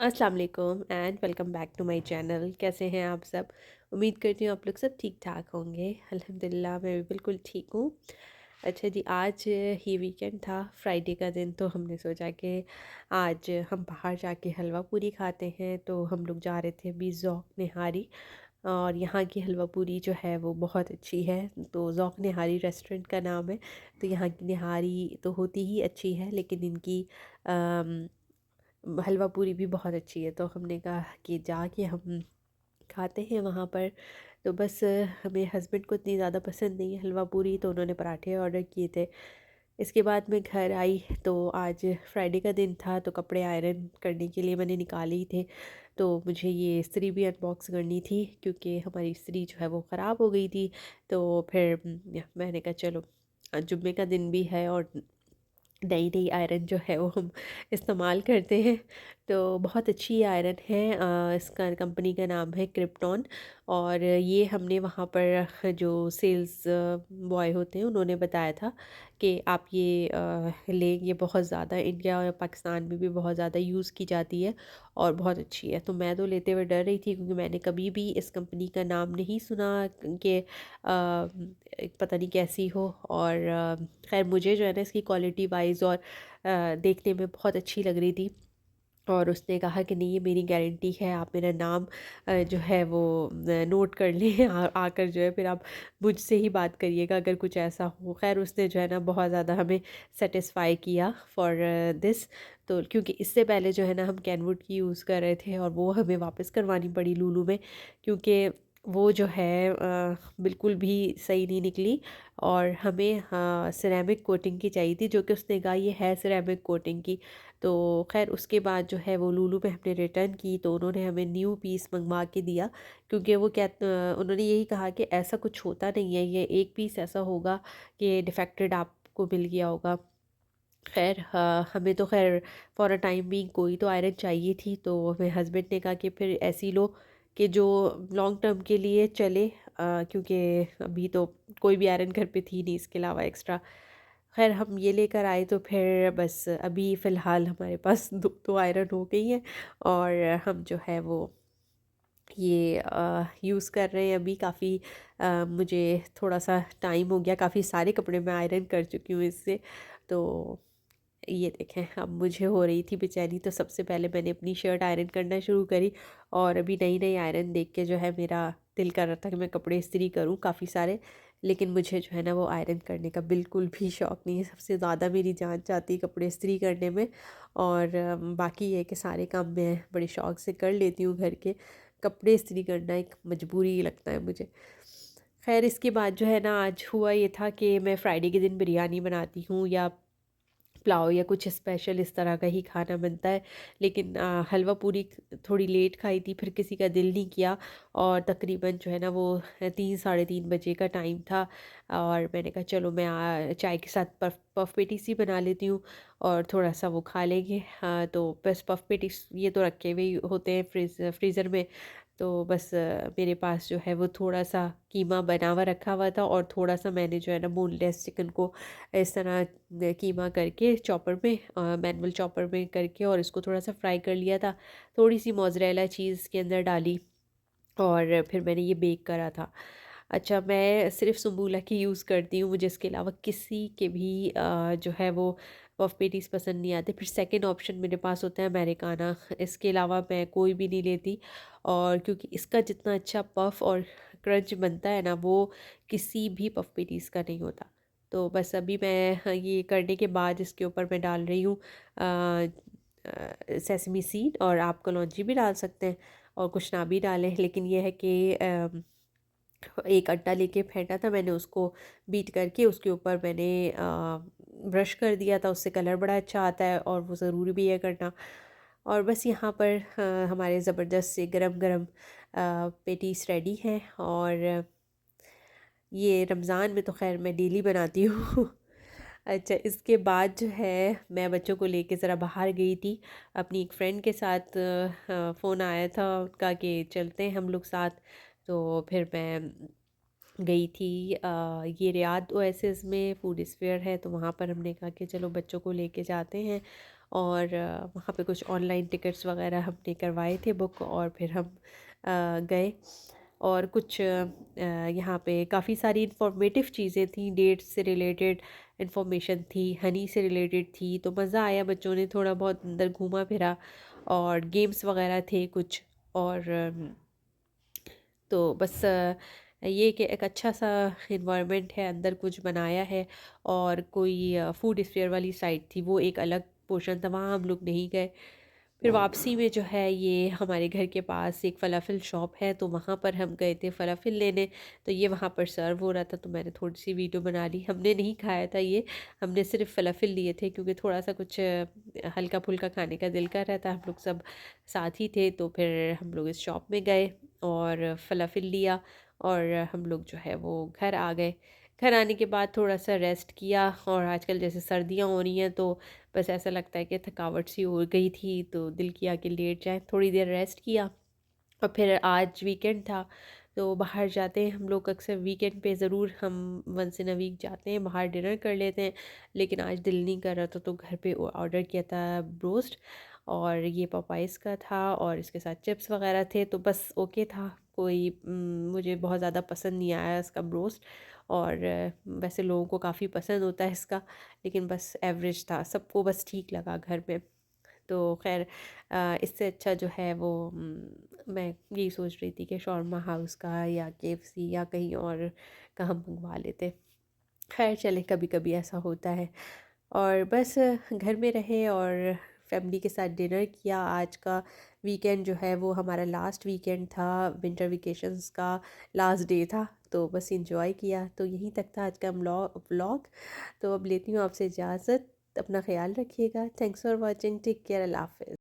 अस्सलाम वालेकुम and welcome back to my channel. कैसे हैं आप सब? उम्मीद करती हूँ आप लोग सब ठीक ठाक होंगे। अल्हम्दुलिल्लाह मैं भी बिल्कुल ठीक हूँ। अच्छा जी, आज ही वीकेंड था, फ्राइडे का दिन, तो हमने सोचा कि आज हम बाहर जाके हलवा पूरी खाते हैं। तो हम लोग जा रहे थे अभी ज़ौक़ निहारी, और यहाँ की हलवा पूरी जो है वो बहुत अच्छी है। तो ज़ौक़ निहारी रेस्टोरेंट का नाम है। तो यहाँ की निहारी तो होती ही अच्छी है, लेकिन इनकी हलवा पूरी भी बहुत अच्छी है। तो हमने कहा कि जाके हम खाते हैं वहाँ पर। तो बस मेरे हस्बैंड को इतनी ज़्यादा पसंद नहीं है हलवा पूरी, तो उन्होंने पराठे ऑर्डर किए थे। इसके बाद मैं घर आई तो आज फ्राइडे का दिन था, तो कपड़े आयरन करने के लिए मैंने निकाले ही थे। तो मुझे ये इस्त्री भी अनबॉक्स करनी थी, क्योंकि हमारी इस्त्री जो है वो ख़राब हो गई थी। तो फिर मैंने कहा चलो, जुम्मे का दिन भी है और नई नई आयरन जो है वो हम इस्तेमाल करते हैं। तो बहुत अच्छी आयरन है। इसका कंपनी का नाम है क्रिप्टॉन। और ये हमने वहाँ पर जो सेल्स बॉय होते हैं उन्होंने बताया था कि आप ये लें, ये बहुत ज़्यादा इंडिया और पाकिस्तान में भी बहुत ज़्यादा यूज़ की जाती है और बहुत अच्छी है। तो मैं तो लेते हुए डर रही थी, क्योंकि मैंने कभी भी इस कंपनी का नाम नहीं सुना कि पता नहीं कैसी हो। और खैर मुझे जो है ना इसकी क्वालिटी वाइज और देखने में बहुत अच्छी लग रही थी। और उसने कहा कि नहीं, ये मेरी गारंटी है, आप मेरा नाम जो है वो नोट कर लें। आकर जो है फिर आप मुझसे ही बात करिएगा अगर कुछ ऐसा हो। खैर उसने जो है ना बहुत ज़्यादा हमें सेटिस्फाई किया फॉर दिस। तो क्योंकि इससे पहले जो है ना हम कैनवुड की यूज़ कर रहे थे, और वो हमें वापस करवानी पड़ी लूलू में, क्योंकि वो जो है बिल्कुल भी सही नहीं निकली। और हमें सिरेमिक कोटिंग की चाहिए थी, जो कि उसने कहा ये है सिरेमिक कोटिंग की। तो खैर उसके बाद जो है वो लूलू में हमने रिटर्न की, तो उन्होंने हमें न्यू पीस मंगवा के दिया। क्योंकि वो उन्होंने यही कहा कि ऐसा कुछ होता नहीं है, ये एक पीस ऐसा होगा कि डिफेक्टेड आपको मिल गया होगा। खैर हमें तो खैर फॉर अ टाइम बीइंग कोई तो आयरन चाहिए थी। तो मेरे हस्बैंड ने कहा कि फिर ऐसी लो कि जो लॉन्ग टर्म के लिए चले, क्योंकि अभी तो कोई भी आयरन घर पे थी नहीं इसके अलावा एक्स्ट्रा। खैर हम ये लेकर आए, तो फिर बस अभी फ़िलहाल हमारे पास दो आयरन हो गई हैं। और हम जो है वो ये यूज़ कर रहे हैं अभी। काफ़ी मुझे थोड़ा सा टाइम हो गया, काफ़ी सारे कपड़े मैं आयरन कर चुकी हूँ इससे। तो ये देखें, अब मुझे हो रही थी बेचैनी, तो सबसे पहले मैंने अपनी शर्ट आयरन करना शुरू करी। और अभी नई नई आयरन देख के जो है मेरा दिल कर रहा था कि मैं कपड़े इस्त्री करूं काफ़ी सारे। लेकिन मुझे जो है ना वो आयरन करने का बिल्कुल भी शौक़ नहीं है। सबसे ज़्यादा मेरी जान चाहती है कपड़े इस्त्री करने में। और बाकी ये है कि सारे काम मैं बड़े शौक़ से कर लेती हूँ घर के। कपड़े इस्त्री करना एक मजबूरी लगता है मुझे। खैर इसके बाद जो है ना आज हुआ ये था कि मैं फ्राइडे के दिन बिरयानी बनाती हूँ, या पुलाव, या कुछ स्पेशल इस तरह का ही खाना बनता है। लेकिन हलवा पूरी थोड़ी लेट खाई थी, फिर किसी का दिल नहीं किया। और तकरीबन जो है ना वो 3 साढ़े 3 बजे का टाइम था। और मैंने कहा चलो मैं चाय के साथ पफ पफ पेटीस ही बना लेती हूँ, और थोड़ा सा वो खा लेंगे। हाँ, तो बस पफ पेटीस ये तो रखे हुए ही होते हैं फ्रीज़र में। तो बस मेरे पास जो है वो थोड़ा-सा कीमा बना हुआ रखा हुआ था, और थोड़ा-सा मैंने जो है ना बोनलेस चिकन को इस तरह कीमा करके चॉपर में, मैनुअल चॉपर में करके, और इसको थोड़ा-सा फ्राई कर लिया था। थोड़ी-सी मोज़रेला चीज़ के अंदर डाली, और फिर मैंने ये बेक करा था। अच्छा, मैं सिर्फ़ सुंबूला की यूज़ करती हूँ, मुझे इसके अलावा किसी के भी जो है वो पफ पेटीज़ पसंद नहीं आते। फिर सेकंड ऑप्शन मेरे पास होता है अमेरिकाना, इसके अलावा मैं कोई भी नहीं लेती। और क्योंकि इसका जितना अच्छा पफ और क्रंच बनता है ना, वो किसी भी पफ पेटीज़ का नहीं होता। तो बस अभी मैं ये करने के बाद इसके ऊपर मैं डाल रही हूँ सेसमी सीड, और आप कलौंजी भी डाल सकते हैं और कुछ ना भी डालें। लेकिन ये है कि एक अट्टा लेके फेंटा था मैंने, उसको बीट करके उसके ऊपर मैंने ब्रश कर दिया था। उससे कलर बड़ा अच्छा आता है, और वो ज़रूरी भी है करना। और बस यहाँ पर हमारे ज़बरदस्त से गरम गरम पेटीज रेडी हैं। और ये रमज़ान में तो ख़ैर मैं डेली बनाती हूँ। अच्छा, इसके बाद जो है मैं बच्चों को लेके ज़रा बाहर गई थी अपनी एक फ्रेंड के साथ। फ़ोन आया था उनका कि चलते हैं हम लोग साथ। तो फिर मैं गई थी ये रियाद ओएसिस में फूड स्फेयर है, तो वहाँ पर हमने कहा कि चलो बच्चों को लेके जाते हैं। और वहाँ पे कुछ ऑनलाइन टिकट्स वगैरह हमने करवाए थे बुक, और फिर हम गए। और कुछ यहाँ पे काफ़ी सारी इंफॉर्मेटिव चीज़ें थी, डेट्स से रिलेटेड इंफॉर्मेशन थी, हनी से रिलेटेड थी, तो मज़ा आया। बच्चों ने थोड़ा बहुत अंदर घूमा फिरा, और गेम्स वगैरह थे कुछ। और तो बस ये कि एक अच्छा सा इन्वायरमेंट है, अंदर कुछ बनाया है। और कोई फूड स्फेयर वाली साइड थी, वो एक अलग पोर्शन था, वहाँ हम लोग नहीं गए। फिर वापसी में जो है, ये हमारे घर के पास एक फ़लाफ़िल शॉप है, तो वहाँ पर हम गए थे फ़लाफ़िल लेने। तो ये वहाँ पर सर्व हो रहा था, तो मैंने थोड़ी सी वीडियो बना ली। हमने नहीं खाया था ये, हमने सिर्फ फ़लाफ़िल लिए थे, क्योंकि थोड़ा सा कुछ हल्का फुल्का खाने का दिल कर रहा था। हम लोग सब साथ ही थे, तो फिर हम लोग इस शॉप में गए और फ़लाफ़िल लिया, और हम लोग जो है वो घर आ गए। घर आने के बाद थोड़ा सा रेस्ट किया, और आजकल जैसे सर्दियाँ हो रही हैं, तो बस ऐसा लगता है कि थकावट सी हो गई थी, तो दिल किया कि लेट जाए, थोड़ी देर रेस्ट किया। और फिर आज वीकेंड था, तो बाहर जाते हैं हम लोग अक्सर वीकेंड पे, ज़रूर हम वंस इन अ वीक जाते हैं बाहर, डिनर कर लेते हैं। लेकिन आज दिल नहीं कर रहा था, तो घर पे ऑर्डर किया था ब्रोस्ट, और ये पपाइस का था, और इसके साथ चिप्स वगैरह थे, तो बस ओके था। कोई मुझे बहुत ज़्यादा पसंद नहीं आया इसका ब्रोस्ट। और वैसे लोगों को काफ़ी पसंद होता है इसका, लेकिन बस एवरेज था, सबको बस ठीक लगा घर में। तो खैर इससे अच्छा जो है वो मैं यही सोच रही थी कि शॉर्मा हाउस का या केएफसी या कहीं और का हम मंगवा लेते। खैर चले, कभी कभी ऐसा होता है। और बस घर में रहे और फैमिली के साथ डिनर किया। आज का वीकेंड जो है वो हमारा लास्ट वीकेंड था, विंटर वेकेशंस का लास्ट डे था, तो बस इंजॉय किया। तो यहीं तक था आज का व्लॉग। तो अब लेती हूँ आपसे इजाज़त। अपना ख्याल रखिएगा। Thanks for watching. Take care. अल्लाह हाफ़िज़।